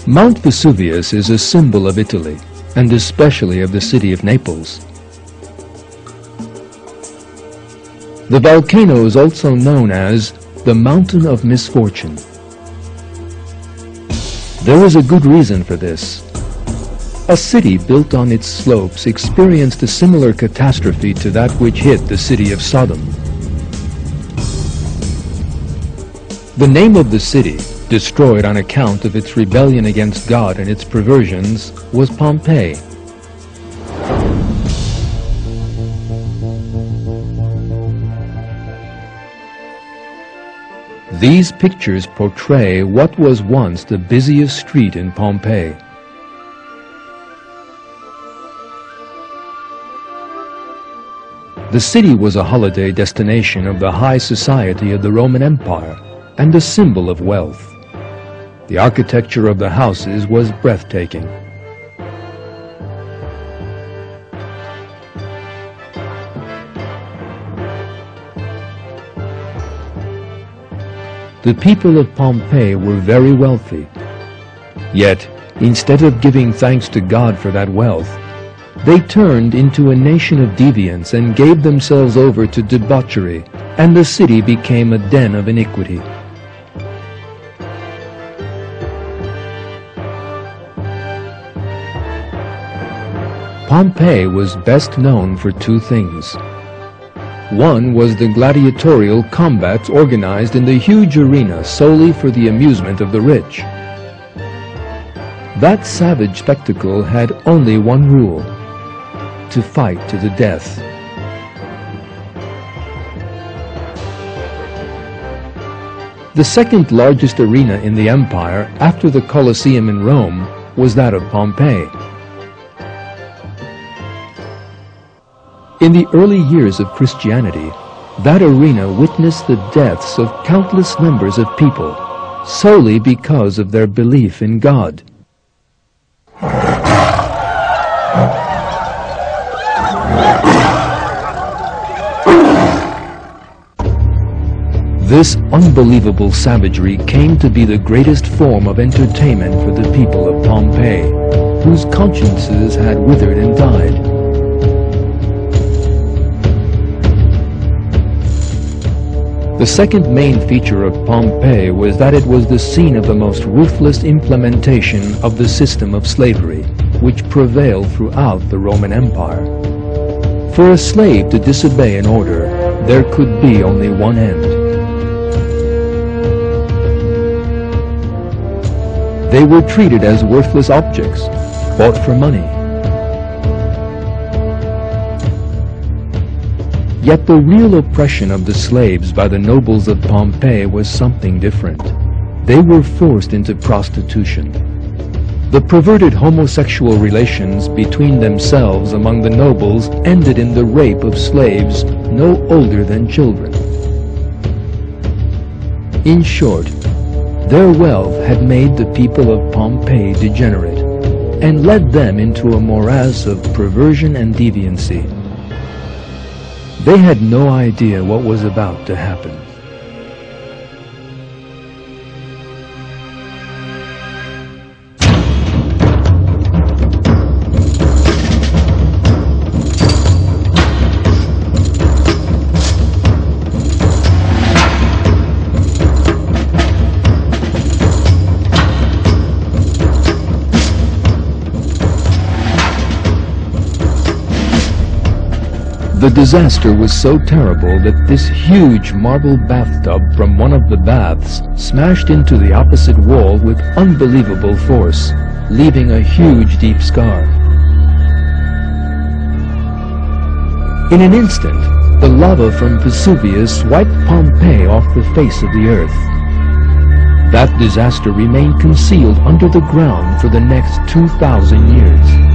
Mount Vesuvius is a symbol of Italy, and especially of the city of Naples. The volcano is also known as the Mountain of Misfortune. There is a good reason for this. A city built on its slopes experienced a similar catastrophe to that which hit the city of Sodom. The name of the city, destroyed on account of its rebellion against God and its perversions, was Pompeii. These pictures portray what was once the busiest street in Pompeii. The city was a holiday destination of the high society of the Roman Empire and a symbol of wealth. The architecture of the houses was breathtaking. The people of Pompeii were very wealthy. Yet, instead of giving thanks to God for that wealth, they turned into a nation of deviants and gave themselves over to debauchery, and the city became a den of iniquity. Pompeii was best known for two things. One was the gladiatorial combats organized in the huge arena solely for the amusement of the rich. That savage spectacle had only one rule: to fight to the death. The second largest arena in the empire after the Colosseum in Rome was that of Pompeii. In the early years of Christianity, that arena witnessed the deaths of countless numbers of people, solely because of their belief in God. This unbelievable savagery came to be the greatest form of entertainment for the people of Pompeii, whose consciences had withered and died. The second main feature of Pompeii was that it was the scene of the most ruthless implementation of the system of slavery, which prevailed throughout the Roman Empire. For a slave to disobey an order, there could be only one end. They were treated as worthless objects, bought for money. Yet the real oppression of the slaves by the nobles of Pompeii was something different. They were forced into prostitution. The perverted homosexual relations between themselves among the nobles ended in the rape of slaves no older than children. In short, their wealth had made the people of Pompeii degenerate and led them into a morass of perversion and deviancy. They had no idea what was about to happen. The disaster was so terrible that this huge marble bathtub from one of the baths smashed into the opposite wall with unbelievable force, leaving a huge deep scar. In an instant, the lava from Vesuvius wiped Pompeii off the face of the earth. That disaster remained concealed under the ground for the next 2,000 years.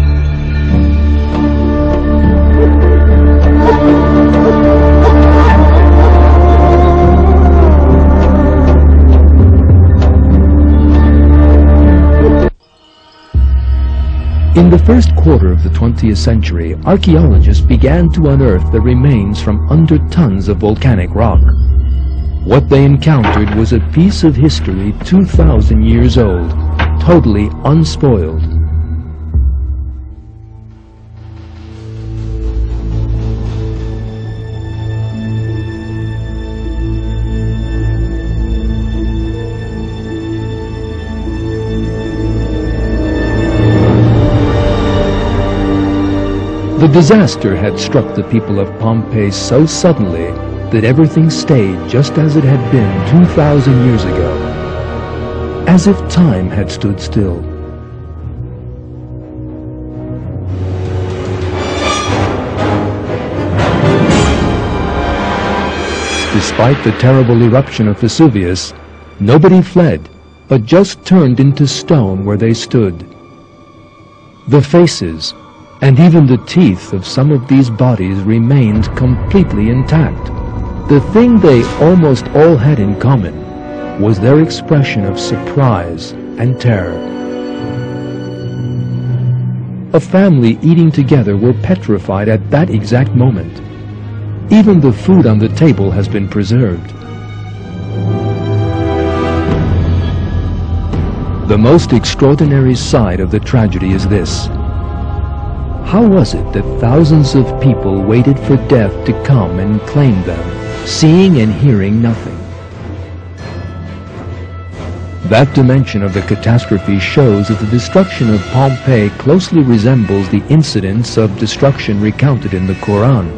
In the first quarter of the 20th century, archaeologists began to unearth the remains from under tons of volcanic rock. What they encountered was a piece of history 2,000 years old, totally unspoiled. The disaster had struck the people of Pompeii so suddenly that everything stayed just as it had been 2,000 years ago, as if time had stood still. Despite the terrible eruption of Vesuvius, nobody fled, but just turned into stone where they stood. The faces, and even the teeth of some of these bodies remained completely intact. The thing they almost all had in common was their expression of surprise and terror. A family eating together were petrified at that exact moment. Even the food on the table has been preserved. The most extraordinary side of the tragedy is this. How was it that thousands of people waited for death to come and claim them, seeing and hearing nothing? That dimension of the catastrophe shows that the destruction of Pompeii closely resembles the incidents of destruction recounted in the Qur'an.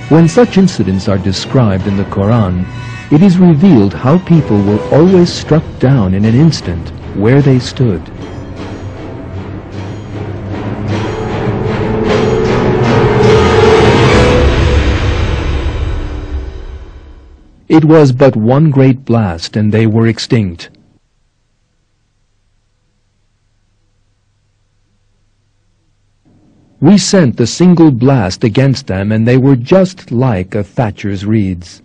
When such incidents are described in the Qur'an, it is revealed how people were always struck down in an instant where they stood. It was but one great blast and they were extinct. We sent a single blast against them and they were just like a thatcher's reeds.